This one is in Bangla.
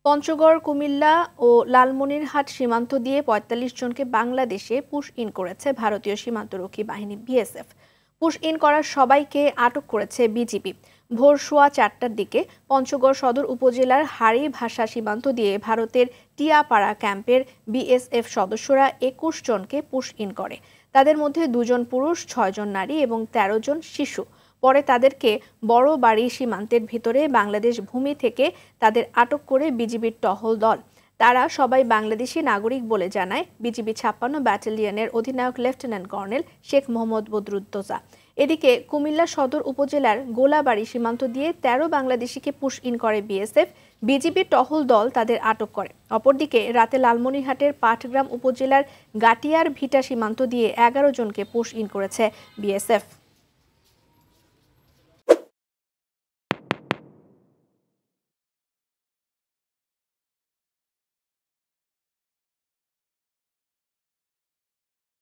পঞ্চগড়, কুমিল্লা ও লালমনিরহাট সীমান্ত দিয়ে ৪৫ জনকে বাংলাদেশে পুশ ইন করেছে ভারতীয় সীমান্তরক্ষী বাহিনী বিএসএফ। পুশ ইন করা সবাইকে আটক করেছে বিজিবি। ভোর সোয়া ৪টার দিকে পঞ্চগড় সদর উপজেলার হাড়িভাষা সীমান্ত দিয়ে ভারতের টিয়াপাড়া ক্যাম্পের বিএসএফ সদস্যরা ২১ জনকে পুশ ইন করে। তাদের মধ্যে ২ জন পুরুষ, ৬ জন নারী এবং ১৩ জন শিশু। পরে তাদেরকে বড় বাড়ি সীমান্তের ভিতরে বাংলাদেশ ভূমি থেকে তাদের আটক করে বিজিবির টহল দল। তারা সবাই বাংলাদেশি নাগরিক বলে জানায় বিজিবি ৫৬ ব্যাটালিয়নের অধিনায়ক লেফটেন্যান্ট কর্নেল শেখ মোহাম্মদ বদরুদ্দোজা। এদিকে কুমিল্লা সদর উপজেলার গোলাবাড়ি সীমান্ত দিয়ে ১৩ বাংলাদেশিকে পুশ ইন করে বিএসএফ। বিজিবির টহল দল তাদের আটক করে। অপরদিকে রাতে লালমনিরহাটের পাটগ্রাম উপজেলার গাটিয়ার ভিটা সীমান্ত দিয়ে ১১ জনকে পুশ ইন করেছে বিএসএফ।